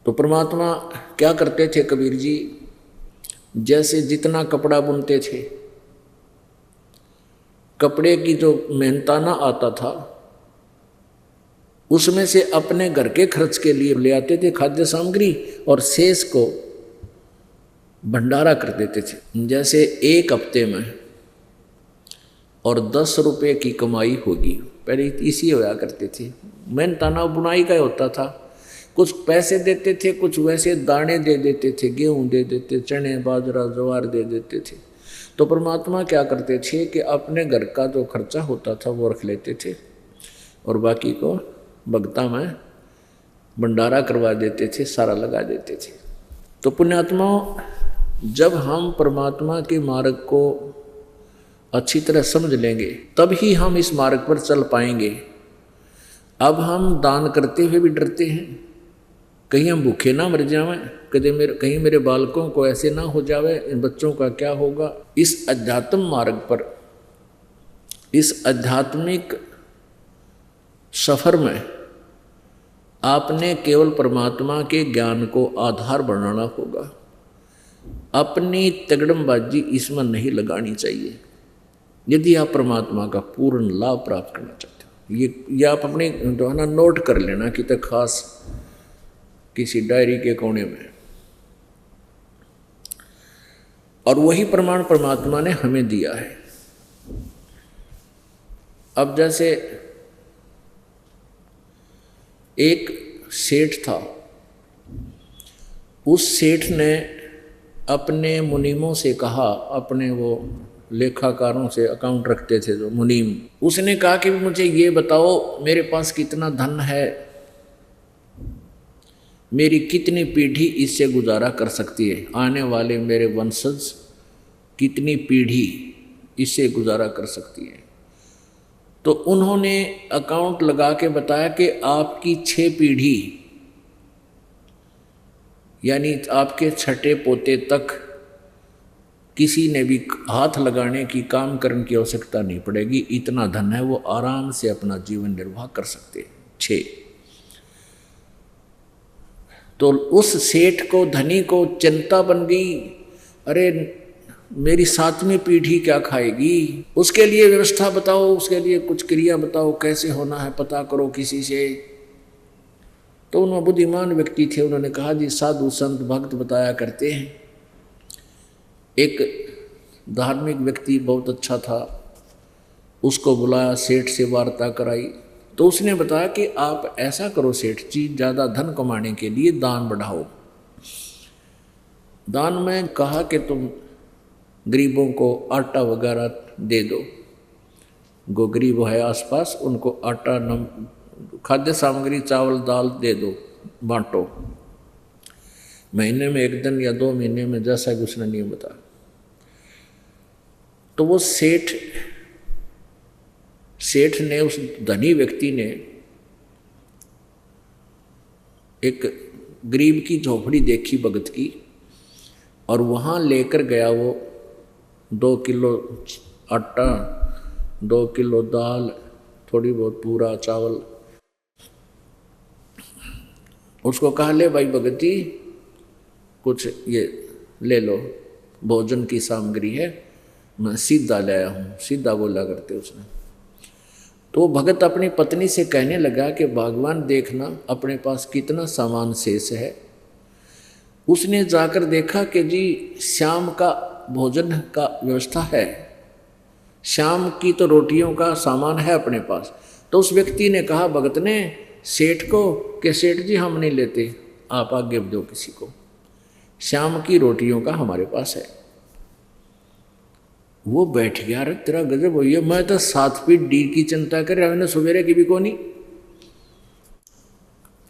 तो परमात्मा क्या करते थे कबीर जी, जैसे जितना कपड़ा बुनते थे, कपड़े की जो मेहनताना आता था उसमें से अपने घर के खर्च के लिए ले आते थे खाद्य सामग्री, और शेष को भंडारा कर देते थे। जैसे एक हफ्ते में और 10 रुपये की कमाई होगी, पहले इसी होया करते थे। मेहनताना बुनाई का होता था, कुछ पैसे देते थे, कुछ वैसे दाने दे देते थे, गेहूं दे देते, चने बाजरा ज्वार दे देते थे। तो परमात्मा क्या करते थे कि अपने घर का जो खर्चा होता था वो रख लेते थे और बाकी को भगता में भंडारा करवा देते थे, सारा लगा देते थे। तो पुण्यात्माओं, जब हम परमात्मा के मार्ग को अच्छी तरह समझ लेंगे तब ही हम इस मार्ग पर चल पाएंगे। अब हम दान करते हुए भी डरते हैं, कहीं हम भूखे ना मर जावें, कहीं मेरे बालकों को ऐसे ना हो जावे, इन बच्चों का क्या होगा। इस अध्यात्म मार्ग पर, इस आध्यात्मिक सफर में आपने केवल परमात्मा के ज्ञान को आधार बनाना होगा। अपनी तगड़मबाजी इसमें नहीं लगानी चाहिए यदि आप परमात्मा का पूर्ण लाभ प्राप्त करना चाहते हो। ये आप अपने जो है ना नोट कर लेना कि तक खास किसी डायरी के कोने में। और वही प्रमाण परमात्मा ने हमें दिया है। अब जैसे एक सेठ था, उस सेठ ने अपने मुनीमों से कहा, अपने वो लेखाकारों से, अकाउंट रखते थे जो मुनीम, उसने कहा कि मुझे ये बताओ मेरे पास कितना धन है, मेरी कितनी पीढ़ी इससे गुजारा कर सकती है, आने वाले मेरे वंशज कितनी पीढ़ी इससे गुजारा कर सकती है। तो उन्होंने अकाउंट लगा के बताया कि आपकी 6 पीढ़ी यानी आपके छठे पोते तक किसी ने भी हाथ लगाने की, काम करने की आवश्यकता नहीं पड़ेगी। इतना धन है, वो आराम से अपना जीवन निर्वाह कर सकते हैं। 6। तो उस सेठ को, धनी को चिंता बन गई, अरे मेरी 7वीं पीढ़ी क्या खाएगी, उसके लिए व्यवस्था बताओ, उसके लिए कुछ क्रिया बताओ, कैसे होना है पता करो किसी से। तो उन्होंने बुद्धिमान व्यक्ति थे, उन्होंने कहा जी साधु संत भक्त बताया करते हैं। एक धार्मिक व्यक्ति बहुत अच्छा था, उसको बुलाया, सेठ से वार्ता कराई। तो उसने बताया कि आप ऐसा करो सेठ जी, ज़्यादा धन कमाने के लिए दान बढ़ाओ। दान में कहा कि तुम गरीबों को आटा वगैरह दे दो, जो गरीब है आसपास उनको आटा, खाद्य सामग्री, चावल दाल दे दो, बांटो। महीने में 1 दिन या 2 महीने में, जैसा कि उसने नियम बताया। तो वो सेठ ने, उस धनी व्यक्ति ने एक गरीब की झोपड़ी देखी भगत की, और वहाँ लेकर गया वो 2 किलो आटा, 2 किलो दाल, थोड़ी बहुत पूरा चावल। उसको कहा ले भाई भगत जी, कुछ ये ले लो, भोजन की सामग्री है, मैं सीधा ले आया हूँ। सीधा बोला करते उसने। तो भगत अपनी पत्नी से कहने लगा कि भगवान देखना अपने पास कितना सामान शेष है। उसने जाकर देखा कि जी शाम का भोजन का व्यवस्था है, शाम की तो रोटियों का सामान है अपने पास। तो उस व्यक्ति ने कहा भगत ने सेठ को कि सेठ जी हम नहीं लेते, आप आगे दो किसी को, शाम की रोटियों का हमारे पास है। वो बैठ गया, अरे तेरा गजब हो गया, मैं तो 7 फीट डी की चिंता कर रहा हूं, सवेरे की भी कोनी।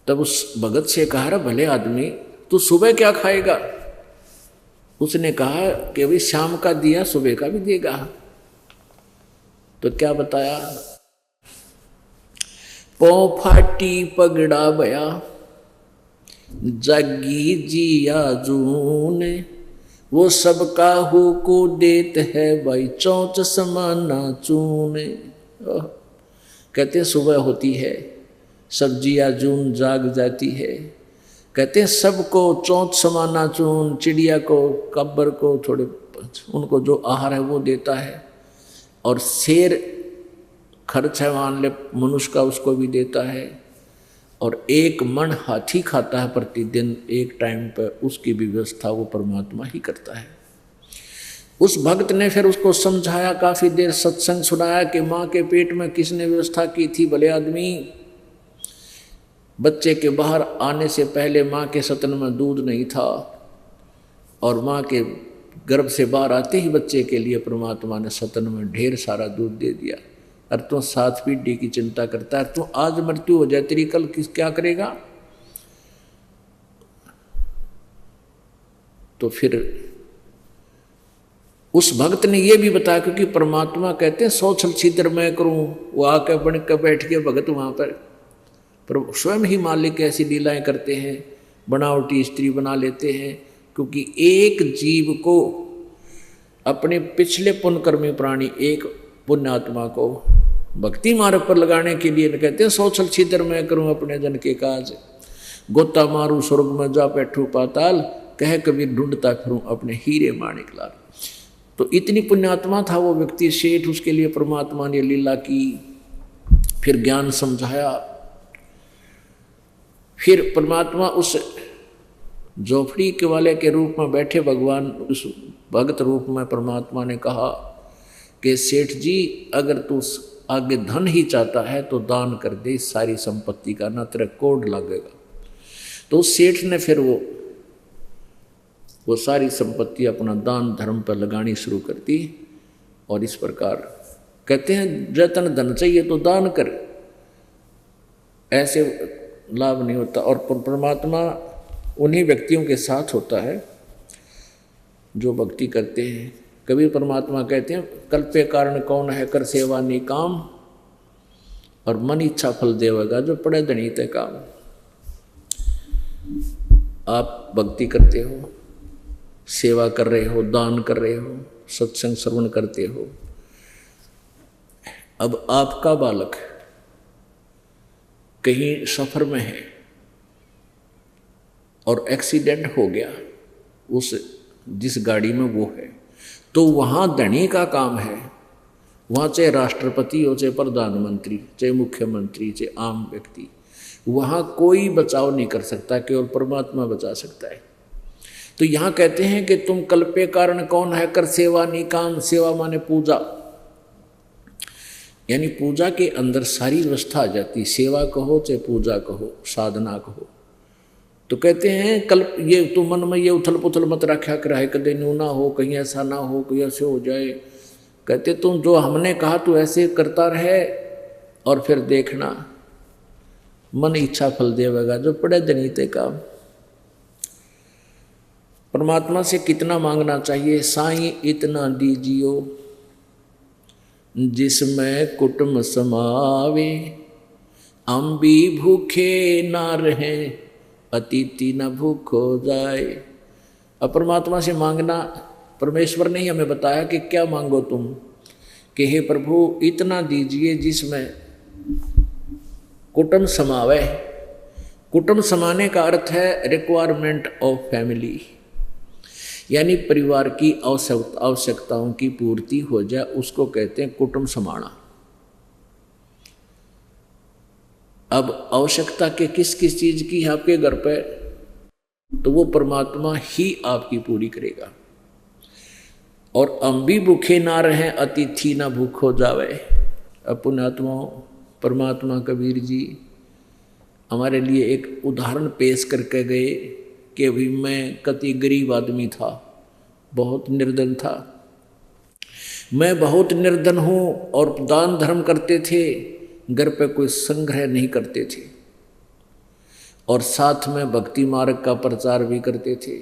तब उस भगत से कहा रे भले आदमी, तू सुबह क्या खाएगा? उसने कहा कि भाई शाम का दिया सुबह का भी देगा। तो क्या बताया, पौ फाटी पगड़ा भया जागी जिया जून, वो सबका हो को देत है भाई चौंच समाना चून। कहते सुबह होती है, सब्जियां जून जाग जाती है, कहते हैं सबको चोंच समाना चून, चिड़िया को, कब्बर को थोड़े, उनको जो आहार है वो देता है, और शेर खर्च है मान ले मनुष्य का, उसको भी देता है, और एक मन हाथी खाता है प्रतिदिन एक टाइम पर, उसकी भी व्यवस्था वो परमात्मा ही करता है। उस भक्त ने फिर उसको समझाया, काफ़ी देर सत्संग सुनाया कि माँ के पेट में किसने व्यवस्था की थी भले आदमी। बच्चे के बाहर आने से पहले माँ के सतन में दूध नहीं था, और माँ के गर्भ से बाहर आते ही बच्चे के लिए परमात्मा ने सतन में ढेर सारा दूध दे दिया। और तू 7 पीढ़ी की चिंता करता है, तू आज मृत्यु हो जाए तेरी कल क्या करेगा? तो फिर उस भक्त ने ये भी बताया, क्योंकि परमात्मा कहते हैं 100 छल छिद्र मैं करूं, वो आके बन कर बैठ के भगत वहाँ पर स्वयं ही मालिक ऐसी लीलाएं करते हैं, बनावटी स्त्री बना लेते हैं, क्योंकि एक जीव को, अपने पिछले पुण्यकर्मी प्राणी, एक पुण्यात्मा को भक्ति मार्ग पर लगाने के लिए कहते हैं 100 छल छिद्र मैं करूं अपने जन के काज, गोता मारू स्वर्ग में जा बैठू पाताल, कह कबीर ढूंढता फिरूं अपने हीरे माणिक लाल। तो इतनी पुण्यात्मा था वो व्यक्ति सेठ, उसके लिए परमात्मा ने लीला की, फिर ज्ञान समझाया। फिर परमात्मा उस झोपड़ी के वाले के रूप में बैठे भगवान, उस भगत रूप में परमात्मा ने कहा कि सेठ जी अगर तू आगे धन ही चाहता है तो दान कर दे सारी संपत्ति का, ना तेरा कोड लगेगा। तो उस सेठ ने फिर वो सारी संपत्ति अपना दान धर्म पर लगानी शुरू कर दी। और इस प्रकार कहते हैं जतन धन चाहिए तो दान कर, ऐसे लाभ नहीं होता। और परमात्मा उन्हीं व्यक्तियों के साथ होता है जो भक्ति करते हैं। कबीर परमात्मा कहते हैं कल्पे कारण कौन है कर सेवा निकाम, और मन इच्छा फल देवेगा जो पड़े धनी ते काम। आप भक्ति करते हो, सेवा कर रहे हो, दान कर रहे हो, सत्संग श्रवण करते हो। अब आपका बालक कहीं सफर में है और एक्सीडेंट हो गया उस जिस गाड़ी में वो है, तो वहाँ धनी का काम है, वहाँ चाहे राष्ट्रपति हो, चाहे प्रधानमंत्री, चाहे मुख्यमंत्री, चाहे आम व्यक्ति, वहाँ कोई बचाव नहीं कर सकता, केवल परमात्मा बचा सकता है। तो यहाँ कहते हैं कि तुम कल्पे कारण कौन है कर सेवा निकाम। सेवा माने पूजा, यानी पूजा के अंदर सारी व्यवस्था आ जाती, सेवा कहो चाहे पूजा कहो, साधना कहो। तो कहते हैं कल्प, ये तू मन में ये उथल पुथल मत रखा कराए, कदे न्यू ना हो, कहीं ऐसा ना हो, कहीं ऐसे हो जाए। कहते तुम जो हमने कहा तू ऐसे करता रहे, और फिर देखना मन इच्छा फल देवेगा जो पड़े जनीते काम। परमात्मा से कितना मांगना चाहिए? साईं इतना दीजियो जिसमें कुटुंब समावे, हम भी भूखे ना रहे, अतिथि न भूख हो जाए। अब परमात्मा से मांगना, परमेश्वर ने ही हमें बताया कि क्या मांगो तुम, कि हे प्रभु इतना दीजिए जिसमें कुटुंब समावे। कुटुंब समाने का अर्थ है रिक्वायरमेंट ऑफ फैमिली, यानी परिवार की आवश्यकताओं की पूर्ति हो जाए, उसको कहते हैं कुटुंब समाना। अब आवश्यकता के किस किस चीज की है आपके घर पे, तो वो परमात्मा ही आपकी पूरी करेगा। और हम भी भूखे ना रहें, अतिथि ना भूख हो जावे। पुण्यात्मा परमात्मा कबीर जी हमारे लिए एक उदाहरण पेश करके गए कि अभी मैं कति गरीब आदमी था, बहुत निर्धन था, मैं बहुत निर्धन हूँ, और दान धर्म करते थे, घर पे कोई संग्रह नहीं करते थे, और साथ में भक्ति मार्ग का प्रचार भी करते थे।